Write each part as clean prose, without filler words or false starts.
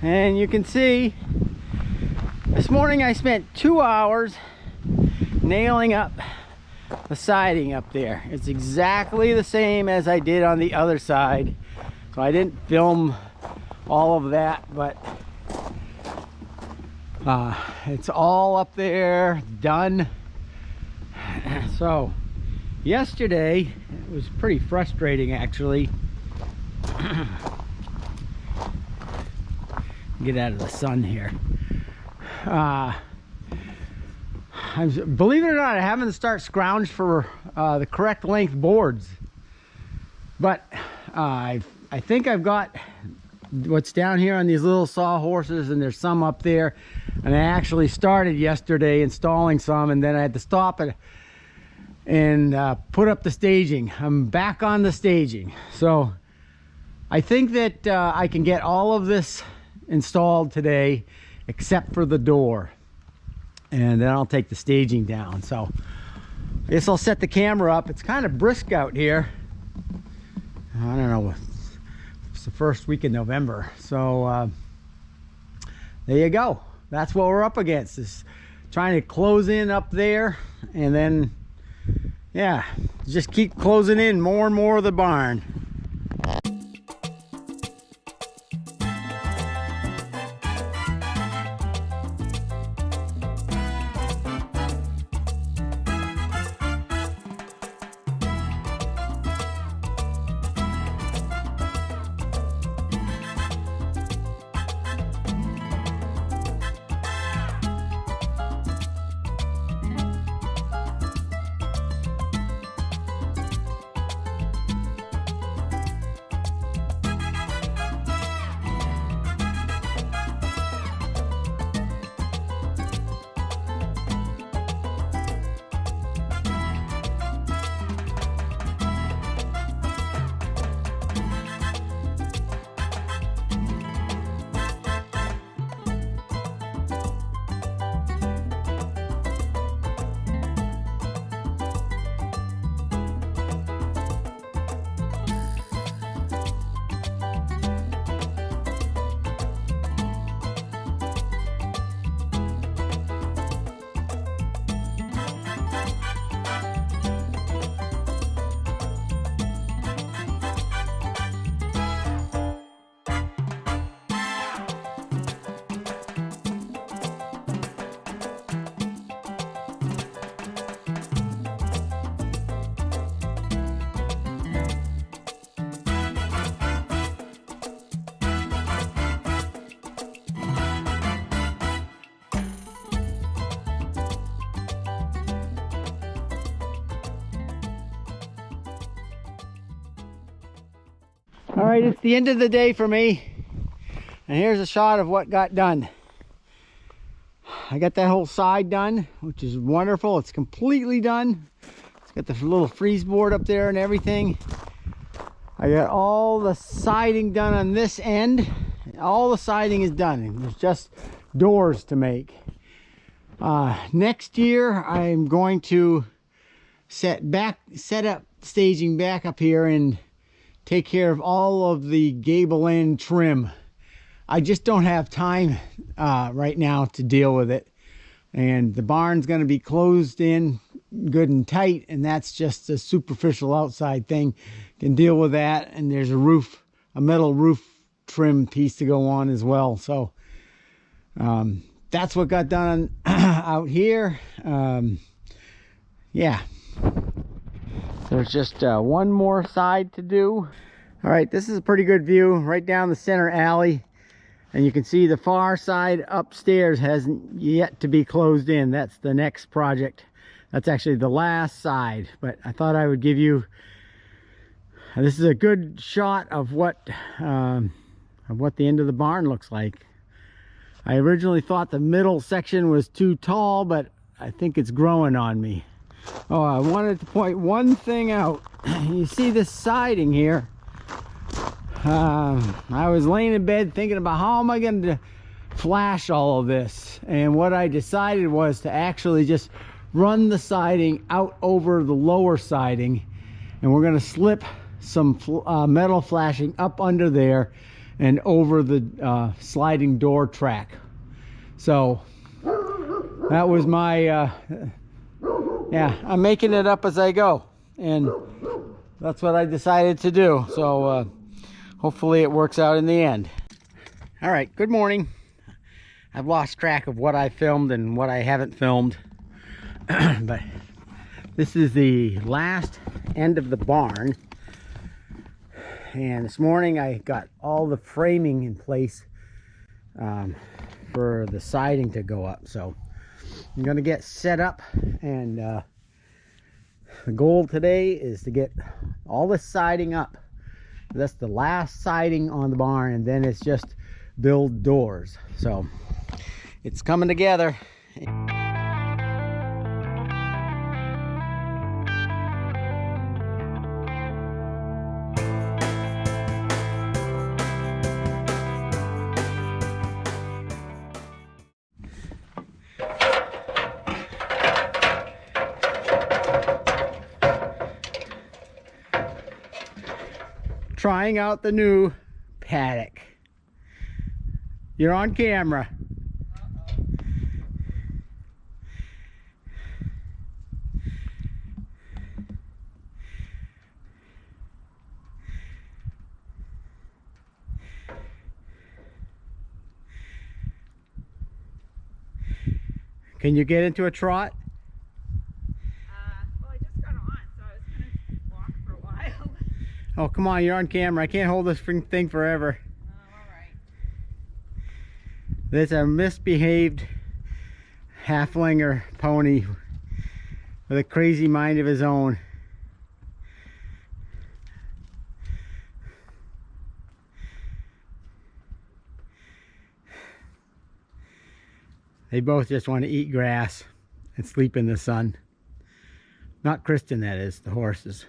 And you can see this morning I spent 2 hours nailing up the siding up there. It's exactly the same as I did on the other side, so I didn't film all of that, but it's all up there done. So yesterday it was pretty frustrating, actually. Get out of the sun here. Believe it or not, I haven't started scrounge for the correct length boards, but I think I've got what's down here on these little sawhorses, and there's some up there, and I actually started yesterday installing some, and then I had to stop it and put up the staging. I'm back on the staging, so I think that I can get all of this installed today except for the door, and then I'll take the staging down. So I guess I'll set the camera up. It's kind of brisk out here. I don't know, it's the first week in November, so there you go. That's what we're up against, is trying to close in up there, and then yeah, just keep closing in more and more of the barn. All right, it's the end of the day for me, and here's a shot of what got done. I got that whole side done, which is wonderful. It's completely done. It's got the little freeze board up there and everything. I got all the siding done on this end. All the siding is done. There's just doors to make. Next year I'm going to set up staging back up here and take care of all of the gable end trim. I just don't have time right now to deal with it, and the barn's going to be closed in good and tight, and that's just a superficial outside thing. Can deal with that, and there's a metal roof trim piece to go on as well. So that's what got done out here. Yeah, there's just one more side to do. All right, this is a pretty good view right down the center alley, and you can see the far side upstairs hasn't yet to be closed in. That's the next project. That's actually the last side, but I thought I would give you, this is a good shot of what the end of the barn looks like. I originally thought the middle section was too tall, but I think it's growing on me. Oh, I wanted to point one thing out. You see this siding here. I was laying in bed thinking about how am I going to flash all of this, and what I decided was to actually just run the siding out over the lower siding, and we're going to slip some metal flashing up under there, and over the sliding door track. So that was my yeah, I'm making it up as I go, and that's what I decided to do. So hopefully it works out in the end. All right, good morning. I've lost track of what I filmed and what I haven't filmed. But this is the last end of the barn. And this morning I got all the framing in place for the siding to go up. So I'm gonna get set up, and the goal today is to get all the siding up. That's the last siding on the barn, and then it's just build doors. So it's coming together. Trying out the new paddock. You're on camera. Can you get into a trot? Well, I just got on, so I was gonna walk for a while. Oh, come on, you're on camera. I can't hold this thing forever. Oh, all right. There's a misbehaved halflinger pony with a crazy mind of his own. They both just want to eat grass and sleep in the sun. Not Kristen, that is, the horses.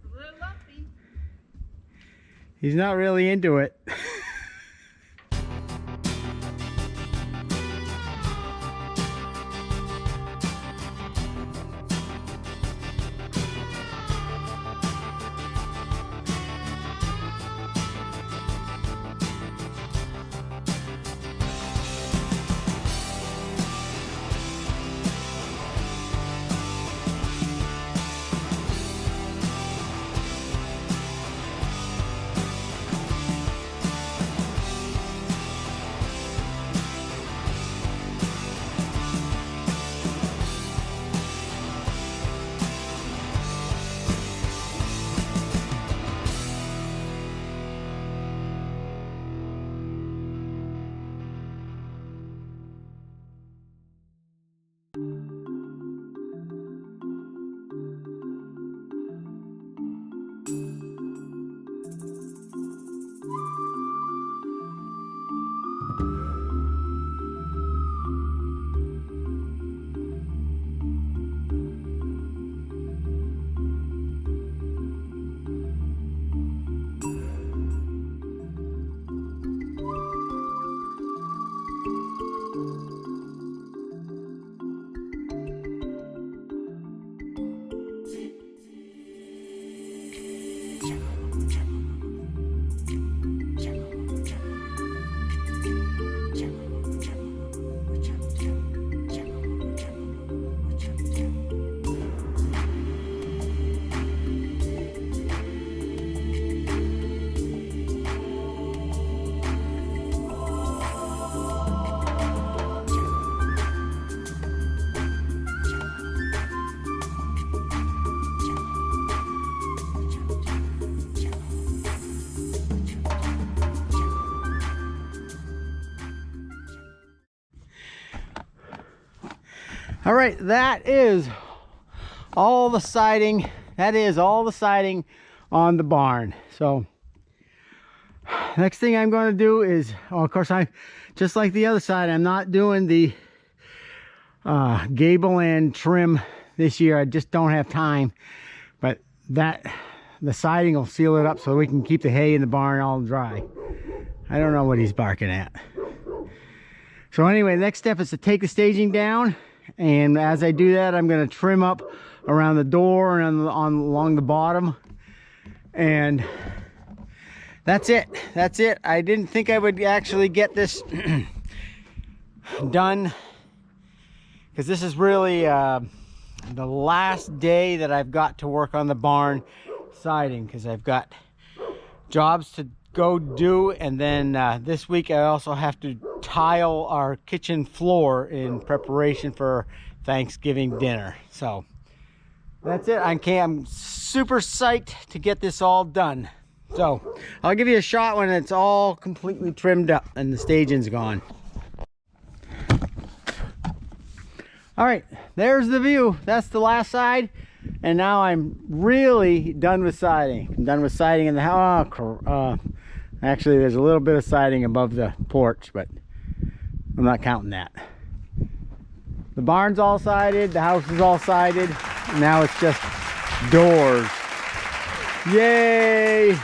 It's a little lumpy. He's not really into it. All right, that is all the siding. That is all the siding on the barn. So next thing I'm going to do is, oh, of course, I just like the other side, I'm not doing the gable end trim this year. I just don't have time. But that, the siding will seal it up so we can keep the hay in the barn all dry. I don't know what he's barking at. So anyway, the next step is to take the staging down, and as I do that, I'm going to trim up around the door and along the bottom, And that's it. That's it. I didn't think I would actually get this done, because this is really the last day that I've got to work on the barn siding, because I've got jobs to go do, and then this week I also have to tile our kitchen floor in preparation for Thanksgiving dinner. So that's it. I'm super psyched to get this all done. So I'll give you a shot when it's all completely trimmed up and the staging's gone. All right, there's the view. That's the last side, and now I'm really done with siding. I'm done with siding in the house. Actually, there's a little bit of siding above the porch, but I'm not counting that. The barn's all sided, the house is all sided, and now it's just doors. Yay!